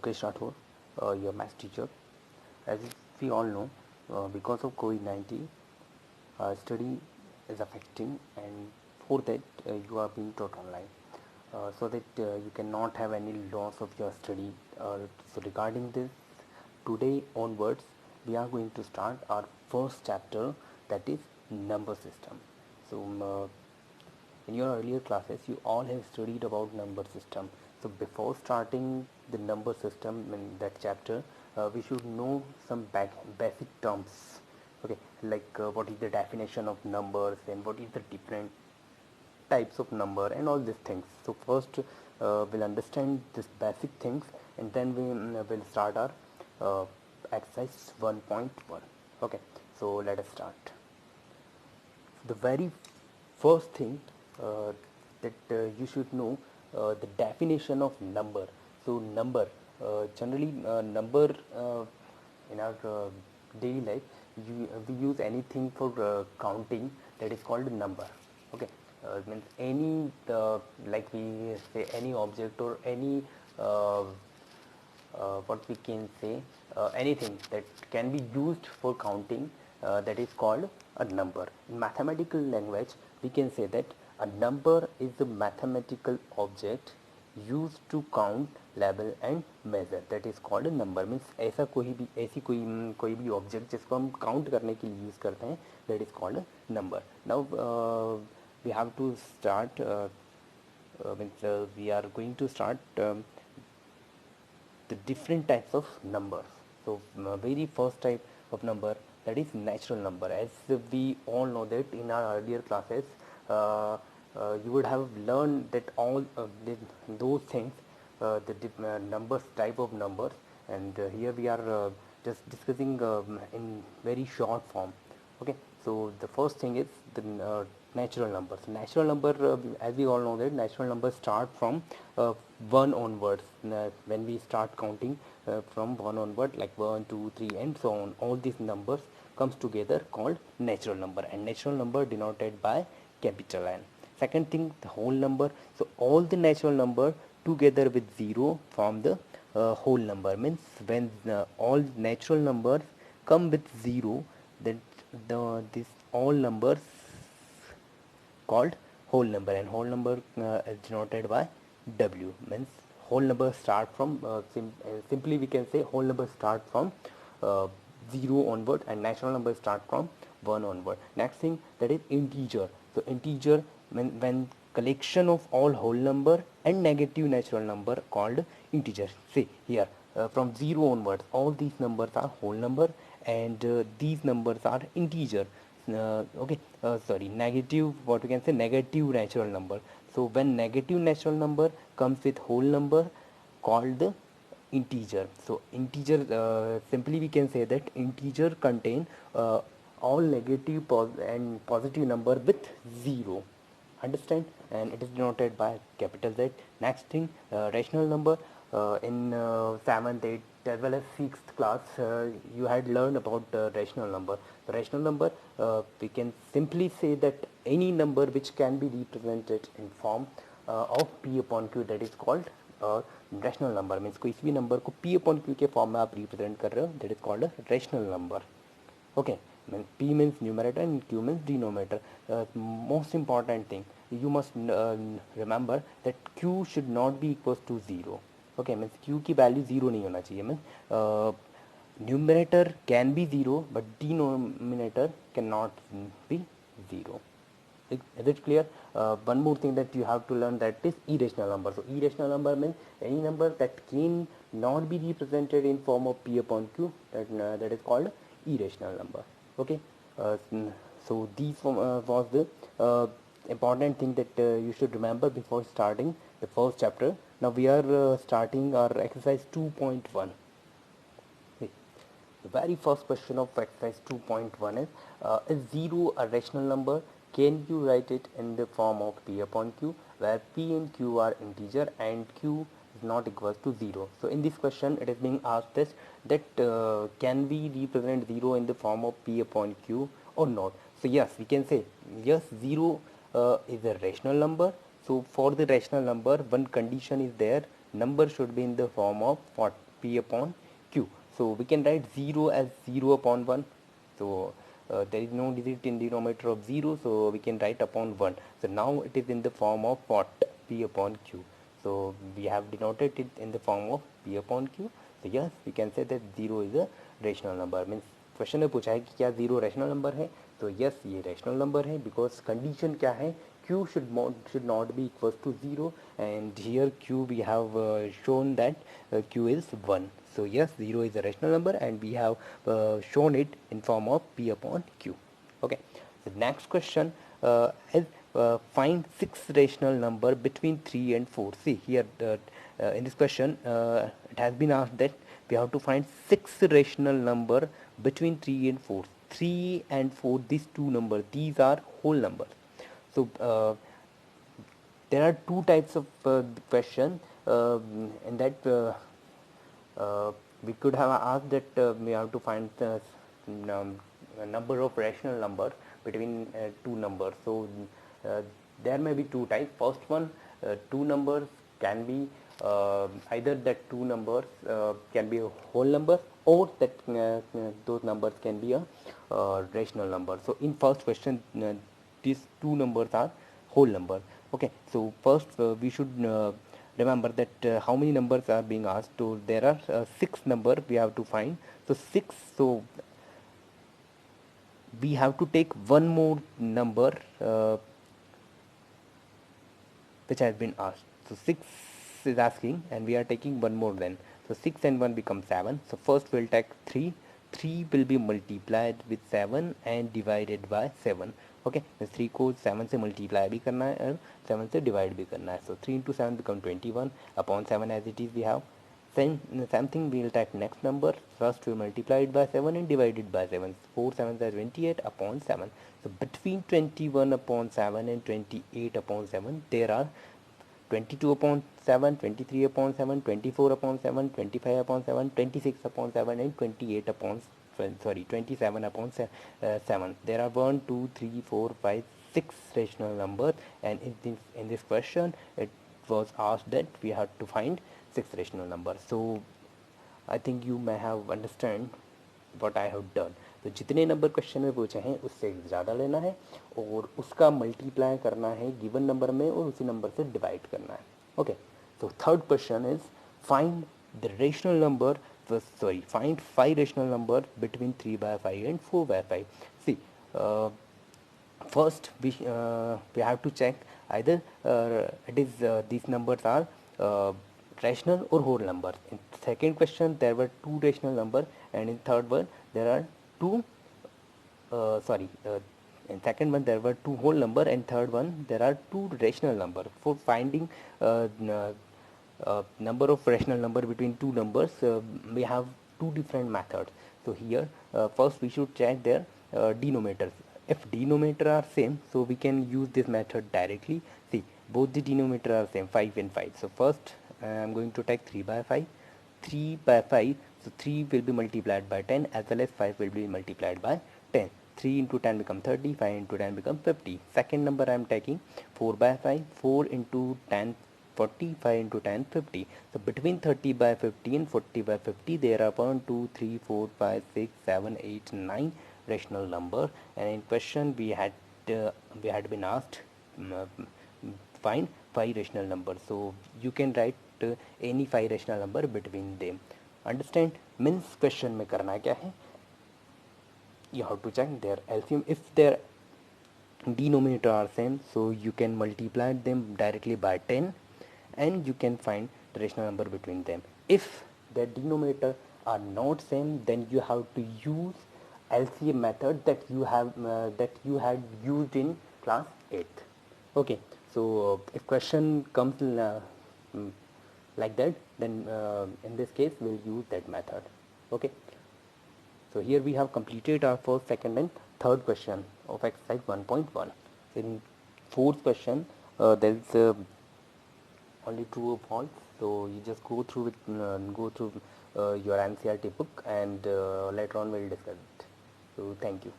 Mukesh Rathore, your math teacher. As we all know, because of COVID-19, study is affecting, and for that you are being taught online, so that you cannot have any loss of your study. So regarding this, today onwards, we are going to start our first chapter, that is number system. So in your earlier classes, you all have studied about number system. So before starting the number system in that chapter, we should know some basic terms. Okay, like what is the definition of numbers and what is the different types of number and all these things. So first we'll understand this basic things, and then we will start our exercise 1.1. Okay, so let us start. The very first thing that you should know, the definition of number. So number, generally number in our daily life, we use anything for counting, that is called number. Okay, means any like we say any object or any what we can say, anything that can be used for counting, that is called a number. In mathematical language, we can say that a number is a mathematical object used to count, label and measure, that is called a number. Means ऐसा कोई भी object जिसको हम count करने के लिए use करते हैं, that is called a number. Now we have to start we are going to start the different types of numbers. So very first type of number, that is natural number. As we all know that in our earlier classes, you would have learned that all those things, the numbers, type of numbers, and here we are just discussing in very short form. Okay, so the first thing is the natural numbers. Natural number, as we all know that natural numbers start from 1 onwards. When we start counting from 1 onward, like 1, 2, 3 and so on, all these numbers comes together called natural number, and natural number denoted by capital N. Second thing, the whole number. So all the natural number together with 0 form the whole number. Means when all natural numbers come with 0, then this all numbers called whole number, and whole number is denoted by W. Means whole number start from simply we can say whole number start from 0 onward, and natural number start from 1 onward. Next thing, that is integer. So integer, when collection of all whole number and negative natural number called integer. See here, from 0 onwards, all these numbers are whole number, and these numbers are integer. Sorry, negative, what we can say, negative natural number. So when negative natural number comes with whole number, called the integer. So integer, simply we can say that integer contain all negative and positive number with 0. Understand? And it is denoted by capital Z. Next thing, rational number. In 7th, 8th as well as 6th class, you had learned about rational number. The rational number, we can simply say that any number which can be represented in form of P upon Q, that is called rational number. Means कोई भी number को P upon Q के form में आप represent कर रहे हो, that is called a rational number. Okay, P means numerator and Q means denominator. Most important thing, you must remember that Q should not be equals to 0. Okay, means Q की value 0 नहीं होना चाहिए. Means numerator can be 0 but denominator cannot be 0. Is it clear? One more thing that you have to learn, that is irrational number. So irrational number means any number that can not be represented in form of P upon Q, that is called irrational number. Okay, so these was the important thing that you should remember before starting the first chapter. Now we are starting our exercise 2.1. The very first question of exercise 2.1 is 0 a rational number? Can you write it in the form of P upon Q, where P and Q are integer and Q is not equal to 0? So in this question it is being asked this, that can we represent 0 in the form of P upon Q or not? So yes, we can say yes, 0 is a rational number. So for the rational number, one condition is there, number should be in the form of what? p upon q. So we can write 0 as 0 upon 1. So there is no digit in denominator of 0, so we can write upon 1. So now it is in the form of what? P upon q. So we have denoted it in the form of p upon q. So yes, we can say that 0 is a rational number. Means question में पूछा है कि क्या 0 rational number है, तो yes ये rational number है, because condition क्या है, q should not be equals to 0, and here q we have shown that q is 1. So yes, 0 is a rational number and we have shown it in form of p upon q. Okay, the next question is find 6 rational number between 3 and 4. See here in this question it has been asked that we have to find 6 rational number between 3 and 4. 3 and 4, these two numbers, these are whole numbers. So there are two types of question in that we could have asked that we have to find the number of rational number between two numbers. So there may be two types. First one, two numbers can be either that two numbers can be a whole number, or that those numbers can be a rational number. So in first question these two numbers are whole number. Okay, so first we should remember that how many numbers are being asked. So there are 6 number we have to find. So 6, so we have to take one more number which has been asked. So 6 is asking and we are taking one more then. So 6 and 1 becomes 7. So first we'll take 3. 3 will be multiplied with 7 and divided by 7. Okay, इस 3 को 7 से multiply भी करना है और 7 से divide भी करना है. So 3 into 7 become 21 upon 7 as it is we have. Same thing we will take next number. First we multiply it by 7 and divide it by 7. 4 7s are 28 upon 7. So between 21 upon 7 and 28 upon 7 there are 22 upon 7, 23 upon 7, 24 upon 7, 25 upon 7, 26 upon 7 and 28 upon 27 upon 7. There are 1, 2, 3, 4, 5, 6 rational numbers, and in this question it was asked that we had to find 6 rational numbers. So I think you may have understand what I have done. तो जितने number question में पूछे हैं उससे ज़्यादा लेना है और उसका मल्टीप्लाई करना है गिवन नंबर में और उसी नंबर से डिवाइड करना है. Okay, so third question is find the rational number, find 5 rational number between 3 by 5 and 4 by 5. See, first we have to check either it is these numbers are rational or whole number. In second question there were 2 rational number, and in third one there are 2 in second one there were 2 whole number, and third one there are 2 rational number. For finding number of rational number between two numbers we have two different methods. So here first we should check their denominators. If denominator are same, so we can use this method directly. See, both the denominator are same, 5 and 5. So first I am going to take 3 by 5. 3 by 5, so 3 will be multiplied by 10 as well as 5 will be multiplied by 10. 3 into 10 become 30, 5 into 10 become 50. Second number I am taking 4 by 5, 4 into 10 40, 5 into 10 50. So between 30 by 50 and 40 by 50 there are 1, 2, 3, 4, 5, 6, 7, 8, 9 rational number, and in question we had been asked find 5 rational numbers. So you can write any 5 rational number between them. Understand? Means question में करना क्या है, you have to check their LCM. If their denominator are same, so you can multiply them directly by 10 and you can find the rational number between them. If the denominator are not same, then you have to use LCM method that you had used in class 8th. Okay, so if question comes like that, then in this case we'll use that method. Okay, so here we have completed our first, second and third question of exercise 1.1. In fourth question there is only true or false, so you just go through your NCERT book and later on we'll discuss it. So thank you.